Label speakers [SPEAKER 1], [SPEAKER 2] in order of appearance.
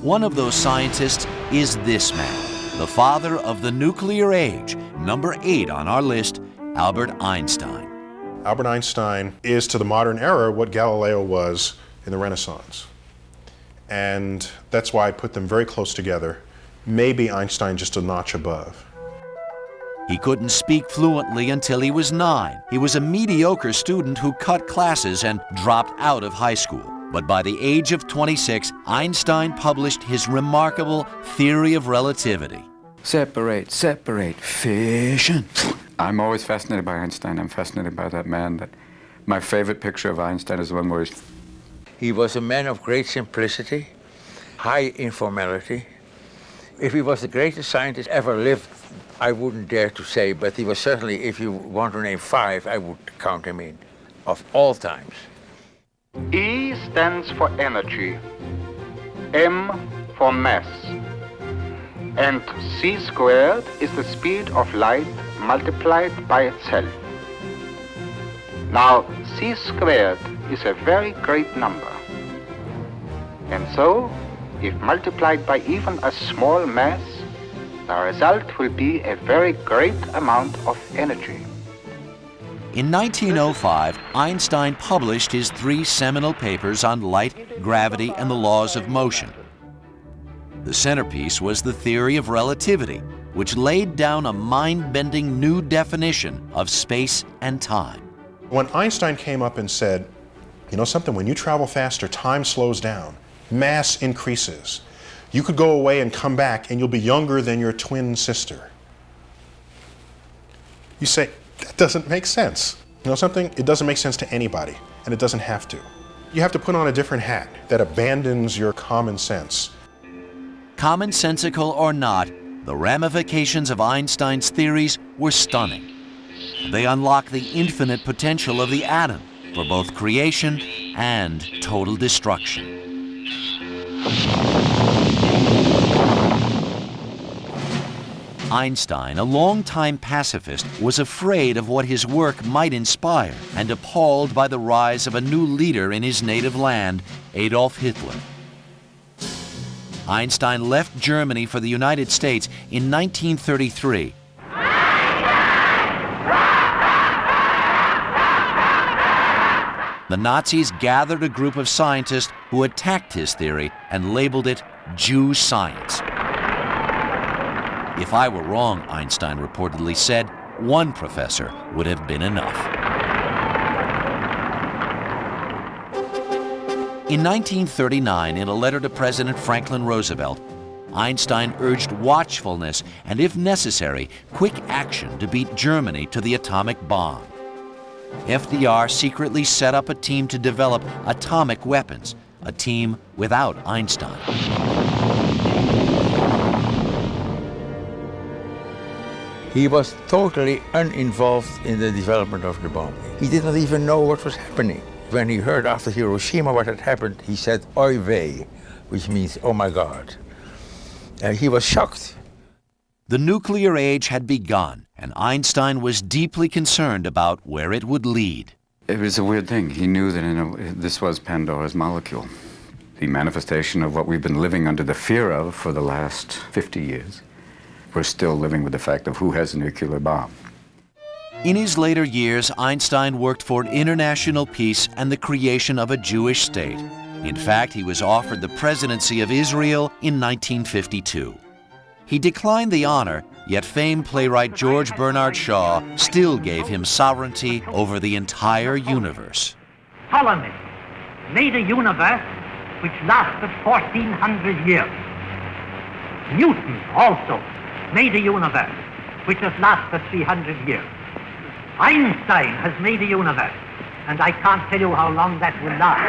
[SPEAKER 1] One of those scientists is this man, the father of the nuclear age, number 8 on our list, Albert Einstein.
[SPEAKER 2] Albert Einstein is to the modern era what Galileo was in the Renaissance. And that's why I put them very close together. Maybe Einstein just a notch above.
[SPEAKER 1] He couldn't speak fluently until he was 9. He was a mediocre student who cut classes and dropped out of high school. But by the age of 26, Einstein published his remarkable theory of relativity.
[SPEAKER 3] Separate, fission. I'm always fascinated by Einstein. I'm fascinated by that man. My favorite picture of Einstein is the one where
[SPEAKER 4] he was a man of great simplicity, high informality. If he was the greatest scientist ever lived, I wouldn't dare to say, but he was certainly, if you want to name 5, I would count him in, of all times.
[SPEAKER 5] E stands for energy, M for mass, and c squared is the speed of light multiplied by itself. Now, c squared is a very great number, and so, if multiplied by even a small mass, the result will be a very great amount of energy.
[SPEAKER 1] In 1905, Einstein published his 3 seminal papers on light, gravity, and the laws of motion. The centerpiece was the theory of relativity, which laid down a mind-bending new definition of space and time.
[SPEAKER 2] When Einstein came up and said, you know something, when you travel faster, time slows down, mass increases. You could go away and come back and you'll be younger than your twin sister. You say, that doesn't make sense. You know something? It doesn't make sense to anybody, and it doesn't have to. You have to put on a different hat that abandons your common sense.
[SPEAKER 1] Commonsensical or not, the ramifications of Einstein's theories were stunning. They unlock the infinite potential of the atom for both creation and total destruction. Einstein, a longtime pacifist, was afraid of what his work might inspire and appalled by the rise of a new leader in his native land, Adolf Hitler. Einstein left Germany for the United States in 1933. The Nazis gathered a group of scientists who attacked his theory and labeled it Jew science. If I were wrong, Einstein reportedly said, one professor would have been enough. In 1939, in a letter to President Franklin Roosevelt, Einstein urged watchfulness and, if necessary, quick action to beat Germany to the atomic bomb. FDR secretly set up a team to develop atomic weapons, a team without Einstein.
[SPEAKER 4] He was totally uninvolved in the development of the bomb. He did not even know what was happening. When he heard after Hiroshima what had happened, he said, "Oy vey," which means, "Oh my God." He was shocked.
[SPEAKER 1] The nuclear age had begun, and Einstein was deeply concerned about where it would lead.
[SPEAKER 3] It was a weird thing. He knew that this was Pandora's molecule, the manifestation of what we've been living under the fear of for the last 50 years. We're still living with the fact of who has a nuclear bomb.
[SPEAKER 1] In his later years, Einstein worked for international peace and the creation of a Jewish state. In fact, he was offered the presidency of Israel in 1952. He declined the honor, yet famed playwright George Bernard Shaw still gave him sovereignty over the entire universe.
[SPEAKER 6] Ptolemy made a universe which lasted 1,400 years. Newton also made a universe which has lasted 300 years. Einstein has made a universe, and I can't tell you how long that will last.